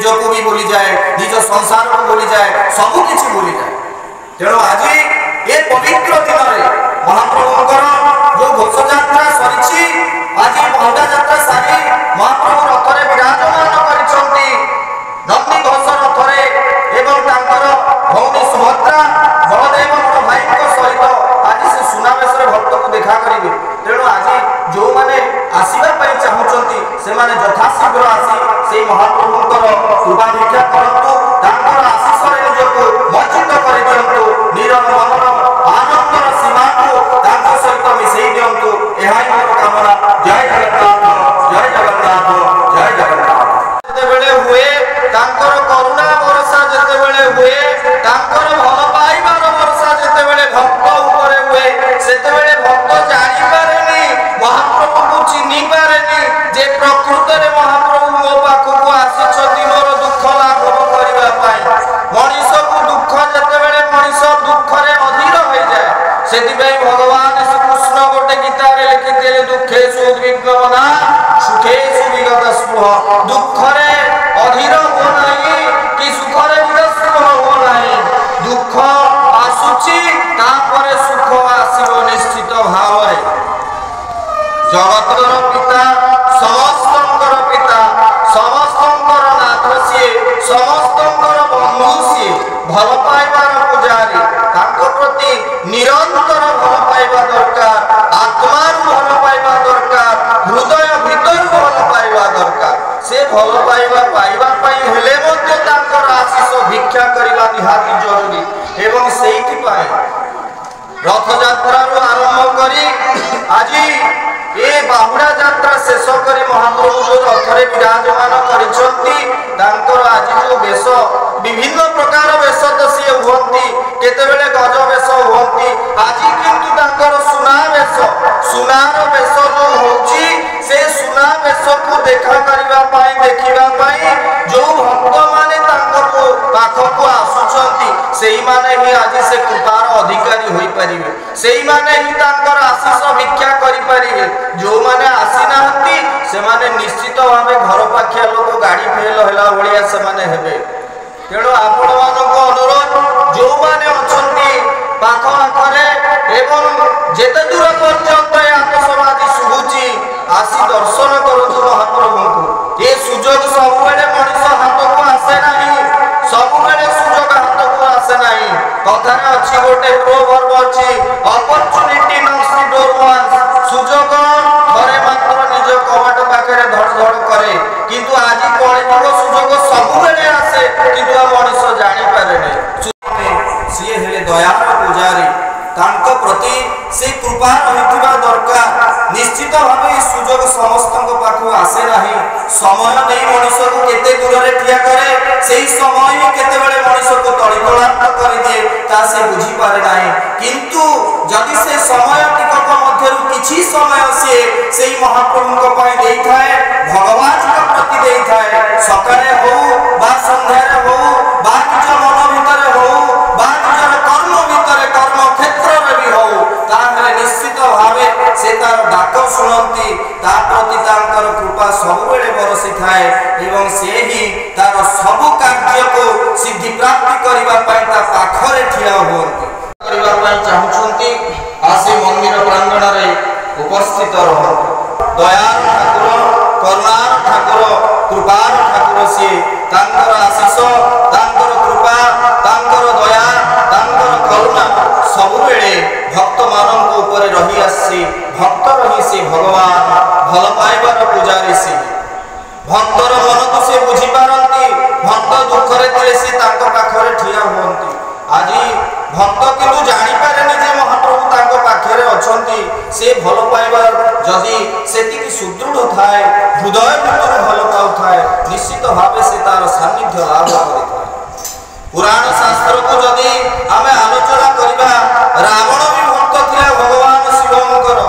ନିଜକୁ ବି ଭୁଲି ଯାଏ, ନିଜ ସଂସାରକୁ ଭୁଲି ଯାଏ, ସବୁ କିଛି ଭୁଲି ଯାଏ। ତେଣୁ ଆଜି ଏ ପବିତ୍ର ଦିନରେ ମହାପ୍ରଭୁଙ୍କର ଯୋଉ ଘୋଷଯାତ୍ରା ସରିଛି, ଆଜି ବାହୁଡ଼ା ଯାତ୍ରା ସାରି ମହାପ୍ରଭୁ ରଥରେ ବିରାଜମାନ କରିଛନ୍ତି, ନନ୍ଦିଘୋଷ ରଥରେ, ଏବଂ ତାଙ୍କର ଭଉଣୀ ସୁଭଦ୍ରା ବଳଦେବ ବଡ଼ ଭାଇଙ୍କ ସହିତ ଆଜି ସେ ସୁନାବେଶରେ ଭକ୍ତକୁ ଦେଖା କରିବେ। ତେଣୁ ଆଜି ଯେଉଁମାନେ ଆସିବା ପାଇଁ ଚାହୁଁଛନ୍ତି ସେମାନେ ଯଥାଶୀଘ୍ର ଆସି ସେଇ ମହାପ୍ରଭୁଙ୍କର କୃପା ଭିକ୍ଷା କରନ୍ତୁ, ତାଙ୍କର ଆଶୀଷରେ ନିଜକୁ ମଜ୍ଜିତ କରିଦିଅନ୍ତୁ, ମନର ଆନନ୍ଦର ସୀମାକୁ ତାଙ୍କ ସହିତ ମିଶେଇ ଦିଅନ୍ତୁ। ଏହା ହିଁ ମୋର କାମନା। ଜୟ ଜଗନ୍ନାଥ, ଜୟ ଜଗନ୍ନାଥ, ଜୟ ଜଗନ୍ନାଥ। ଯେତେବେଳେ ହୁଏ ତାଙ୍କର କରୁଣା ଭରସା, ଯେତେବେଳେ ହୁଏ ତାଙ୍କର ଭଲ ପାଇବାର ଭରସା, ଯେତେବେଳେ ଭକ୍ତ ଉପରେ ହୁଏ, ସେତେବେଳେ ଭକ୍ତ ଜାଣିପାରେନି, ମହାପ୍ରଭୁଙ୍କୁ ଚିହ୍ନି ପାରେନି ଯେ ପ୍ରକୃତରେ ମହାପ୍ରଭୁ ମୋ ପାଖକୁ ଆସିଛନ୍ତି ମୋର ଦୁଃଖ ଲାଘବ କରିବା ପାଇଁ। ମଣିଷକୁ ଦୁଃଖ, ଯେତେବେଳେ ମଣିଷ ଦୁଃଖରେ ଅଧୀର ହୋଇଯାଏ, ସେଥିପାଇଁ ଭଗବାନ ଶ୍ରୀକୃଷ୍ଣ ଗୋଟେ ଗୀତାରେ ଲେଖିଥିଲେ, ଦୁଃଖେଷୁ ଉଦ୍ବିଗ୍ନମନା ସୁଖେଷୁ ବିଗତ ସ୍ପୃହ। ଦୁଃଖରେ ଅଧୀର ହୁଅ ନାହିଁ କି ସୁଖରେ ବିଗସ୍ପୃହ ହୁଅ ନାହିଁ। ଦୁଃଖ ଆସୁଛି, ତାପରେ ସୁଖ ଆସିବ ନିଶ୍ଚିତ ଭାବରେ। ଜଗତର ପିତା, ସମସ୍ତଙ୍କର ପିତା, ସମସ୍ତଙ୍କର ନାଥ ସିଏ, ସମସ୍ତଙ୍କର ବନ୍ଧୁ ସିଏ, ଭଲ ପାଇବାର ପୂଜାରୀ। ତାଙ୍କ ପ୍ରତି ନିରନ୍ତର ଭଲ ପାଇବା ଦରକାର, ଆତ୍ମାରୁ ଭଲ ପାଇବା ଦରକାର, ହୃଦୟ ଭିତରୁ ଭଲ ପାଇବା ଦରକାର। ସେ ଭଲ ପାଇବା ପାଇବା ପାଇଁ ହେଲେ ମଧ୍ୟ ତାଙ୍କର ଆଶୀଷ ଭିକ୍ଷା କରିବା ନିହାତି ଜରୁରୀ। ଏବଂ ସେଇଥିପାଇଁ ରଥଯାତ୍ରାରୁ ଆରମ୍ଭ କରି ଆଜି ଏ ବାହୁଡ଼ା ଯାତ୍ରା ଶେଷ କରି ମହାପ୍ରଭୁ ଯୋଉ ରଥରେ ବିରାଜମାନ କରିଛନ୍ତି, ତାଙ୍କର ଆଜି ଯୋଉ ବେଶ, ବିଭିନ୍ନ ପ୍ରକାର ବେଶ ତ ସିଏ ହୁଅନ୍ତି, କେତେବେଳେ ଗଜ ବେଶ ହୁଅନ୍ତି, ଆଜି କିନ୍ତୁ ତାଙ୍କର ସୁନା ବେଶ, ସୁନାର ବେଶ ଯୋଉ ହଉଛି, ସେ ସୁନା ବେଶକୁ ଦେଖା କରିବା ପାଇଁ, ଦେଖିବା ପାଇଁ ଯୋଉ ଭକ୍ତମାନେ ତାଙ୍କ ପାଖକୁ ଆସୁଛନ୍ତି, ସେଇମାନେ ହିଁ ଆଜି ସେ କୃପାର ଅଧିକାରୀ ହୋଇପାରିବେ, ସେଇମାନେ ହିଁ ତାଙ୍କର ଆଶୀଷ ଭିକ୍ଷା କରିପାରିବେ। ଯୋଉମାନେ ଆସିନାହାନ୍ତି ସେମାନେ ନିଶ୍ଚିତ ଭାବେ ଘର ପାଖିଆ ଲୋକ, ଗାଡ଼ି ଫେଲ ହେଲା ଭଳିଆ ସେମାନେ ହେବେ। ତେଣୁ ଆପଣମାନଙ୍କୁ ଅନୁରୋଧ, ଯୋଉମାନେ ଅଛନ୍ତି ପାଖ ଆଖରେ ଏବଂ ଯେତେ ଦୂର ପର୍ଯ୍ୟନ୍ତ ଏ ଆତସବାଜି ଶୁଭୁଛି, ଆସି ଦର୍ଶନ କରନ୍ତୁ ମହାପ୍ରଭୁଙ୍କୁ। ଏ ସୁଯୋଗ ସବୁବେଳେ ମଣିଷ ହାତକୁ ଆସେ ନାହିଁ, ସବୁବେଳେ ସୁଯୋଗ ହାତକୁ ଆସେ ନାହିଁ। କଥାରେ ଅଛି, ଗୋଟେ ପ୍ରୋଭର୍ବ ଅଛି, ଅପରଚୁନିଟି ନକ୍ସ ଦି ଡୋର ୱାନ୍ସ। ସୁଯୋଗ ଥରେ ମାତ୍ର ନିଜ କବାଟ ପାଖରେ ଧଡ଼ ଧଡ଼ କରେ, କିନ୍ତୁ ଆଜି କଳିଯୁଗ ସୁଯୋଗ ସବୁବେଳେ ଆସେ, କିନ୍ତୁ ମଣିଷ ଜାଣିପାରେନି। ସିଏ ହେଲେ ଦୟାର ପୂଜାରୀ, ତାଙ୍କ ପ୍ରତି ସେ କୃପା ରହିଥିବା ଦରକାର। ନିଶ୍ଚିତ ଭାବେ ଏ ସୁଯୋଗ ସମସ୍ତଙ୍କ ପାଖକୁ ଆସେ ନାହିଁ। ସମୟ ନେଇ ମଣିଷକୁ କେତେ ଦୂରରେ ଠିଆ କରେ, ସେଇ ସମୟ ହିଁ କେତେବେଳେ ମଣିଷକୁ ତଳିତଳାନ୍ତ କରିଦିଏ, ତା ସେ ବୁଝିପାରେ ନାହିଁ। କିନ୍ତୁ ଯଦି ସେ ସମୟ ଟିକକ ମଧ୍ୟରୁ କିଛି ସମୟ ସିଏ ସେଇ ମହାପ୍ରଭୁଙ୍କ ପାଇଁ ଦେଇଥାଏ, ଭଗବାନଙ୍କ ପ୍ରତି ଦେଇଥାଏ, ସକାଳେ ହଉ ବା ସନ୍ଧ୍ୟାରେ ହଉ ବା ନିଜ ମନ ଭିତରେ ହଉ ବା ନିଜର କର୍ମ ଭିତରେ, କର୍ମ କ୍ଷେତ୍ରରେ ବି ହଉ, ତାହେଲେ ନିଶ୍ଚିତ ଭାବେ ସେ ତାର ଡାକ ଶୁଣନ୍ତି, ତା ପ୍ରତି ତାଙ୍କର କୃପା ସବୁବେଳେ ବରସିଥାଏ ଏବଂ ସେ ହିଁ ତାର ସବୁ କାର୍ଯ୍ୟକୁ ସିଦ୍ଧି ପ୍ରାପ୍ତି କରିବା ପାଇଁ ତା ପାଖରେ ଠିଆ ହୁଅନ୍ତି। କରିବା ପାଇଁ ଚାହୁଁଛନ୍ତି, ଆସି ମନ୍ଦିର ପ୍ରାଙ୍ଗଣରେ ଉପସ୍ଥିତ ରହନ୍ତି। ଦୟାର ଠାକୁର, କରୁଣାର ଠାକୁର, କୃପାର ଠାକୁର ସିଏ। ତାଙ୍କର ଆଶୀଷ, ତାଙ୍କର କୃପା, ତାଙ୍କର ଦୟା, ତାଙ୍କର କରୁଣା ସବୁବେଳେ ଭକ୍ତମାନଙ୍କ ଉପରେ ରହି ଆସିଛି। ଭକ୍ତର ହିଁ ସେ ଭଗବାନ, ଭଲ ପାଇବାର ପୂଜାରୀ ସେ। ଭକ୍ତର ମନକୁ ସେ ବୁଝିପାରନ୍ତି, ଭକ୍ତ ଦୁଃଖରେ ଥିଲେ ସେ ତାଙ୍କ ପାଖରେ ଠିଆ ହୁଅନ୍ତି। ଆଜି ଭକ୍ତ କିନ୍ତୁ ଜାଣିପାରେନି ଯେ ମହାପ୍ରଭୁ ତାଙ୍କ ପାଖରେ ଅଛନ୍ତି। ସେ ଭଲ ପାଇବା ଯଦି ସେତିକି ସୁଦୃଢ଼ ଥାଏ, ହୃଦୟ ଭିତରୁ ଭଲ ପାଉଥାଏ, ନିଶ୍ଚିତ ଭାବେ ସେ ତାର ସାନ୍ନିଧ୍ୟ ଲାଭ କରିଥାଏ। ପୁରାଣ ଶାସ୍ତ୍ରକୁ ଯଦି ଆମେ ଆଲୋଚନା କରିବା, ରାବଣ ବି ଭକ୍ତ ଥିଲା ଭଗବାନ ଶିବଙ୍କର।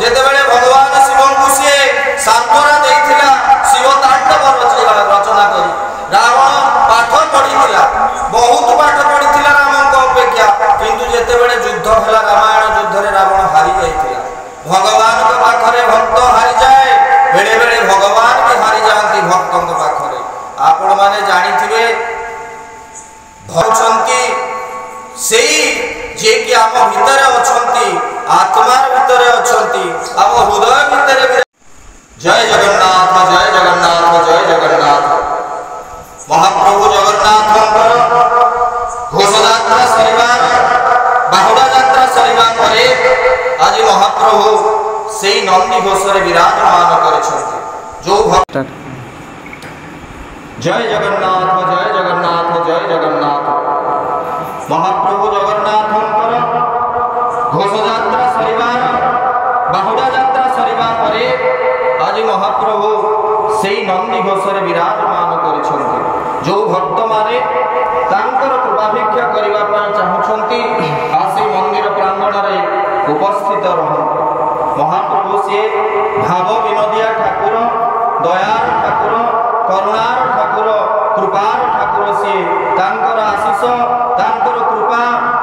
ଯେତେବେଳେ ଭଗବାନ ଶିବଙ୍କୁ ସିଏ ସାନ୍ତ୍ୱନା ଦେଇଥିଲା, ଶିବ ତାଣ୍ଡବ ରଚନା କରି, ରାବଣ ପାଠ ପଢିଥିଲା, ବହୁତ ପାଠ ପଢିଥିଲା ରାମଙ୍କ ଅପେକ୍ଷା, କିନ୍ତୁ ଯେତେବେଳେ ଯୁଦ୍ଧ ହେଲା, ରାମାୟଣ ଯୁଦ୍ଧରେ ରାବଣ ହାରି ଯାଇଥିଲା। ଭଗବାନଙ୍କ ପାଖରେ ଭକ୍ତ ହାରିଯାଏ, ବେଳେ ବେଳେ ଭଗବାନ ବି ହାରିଯାଆନ୍ତି ଭକ୍ତଙ୍କ ପାଖରେ। ଆପଣମାନେ ଜାଣି भौचंती सेई जे कि आम भितरे अछंती आत्मार भितरे अछंती आम हृदय भितरे। जय जगन्नाथ जय जगन्नाथ जय जगन्नाथ। महाप्रभु जगन्नाथंकर घोषयात्रा सरिबा बाहुड़ा यात्रा सरिबा परे आज महाप्रभु सेई नंदी घोषरे विराजमान करिसथि जो भक्त। जय जगन्नाथ जय जगन्नाथ जय जगन्नाथ। महाप्रभु जगन्नाथंकर घोषयात्रा सरिबा बाहुड़ा यात्रा सरिबा परे आज महाप्रभु सेई नंदी घोषरे विराजमान करिसथि जो भक्त माने तांकर कृपाभिक्षा करिबा पय चाहुछंती आसी मंदिर प्रांगण रे उपस्थित रहंती। महाप्रभु से भाव विनोदिया ठाकुर दयार ठाकुर करुणार ठाकुर कृपार ठाकुर से तांकर आशीष तांकर कृपा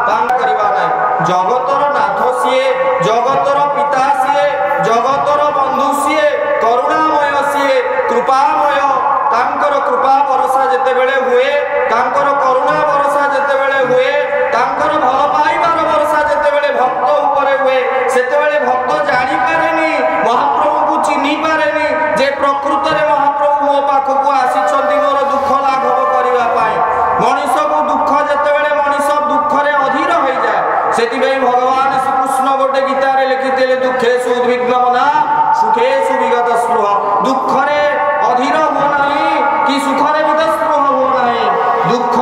तांग करिबा नै जगतर नाथ से जगतर पिता से जगतर बंधु से करुणामय से कृपामय तांकर कृपा वर्षा जेते बेले हुए तांकर करुणा वर्षा जेते बेले हुए तांकर भल पाइबार वर्षा जेते बेले भक्त ऊपर हुए सेते बेले भक्त जानि पारेनी महाप्रभु को चिन्हि पारेनी जे प्रकृत रे महाप्रभु मो पाखकु आसीछंती मोर दुख लाघव करिबा पाई। मनीष को दुख जेते बेले मनीष दुख रे अधीर होई जाय सेति बेई भगवान श्री कृष्ण गोटे गीता रे लिखितेले दुखेषु उद्विग्न मना सुखेषु विगत स्पृह। दुख रे अधीर हो नाही कि सुख रे विगत स्पृह हो नाही। दुख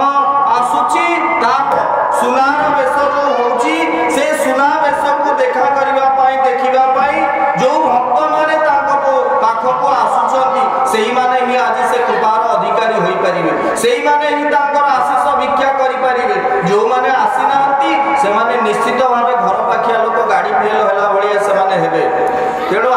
आसुची ता सुनार बेश जो होची से सुना बेश को देखा करिबा पाई देखिबा पाई जो भक्त माने ताको पाखको आसुचंती सेही माने ही आज से कृपार अधिकारी होई परिबे सेही माने ही तांकर आशीष भिक्षा करि परिबे। जो माने आसी नांती से माने निश्चित भाबे घर पाखिया लोक गाड़ी फेल होला भलिया से माने हेबे। तेणु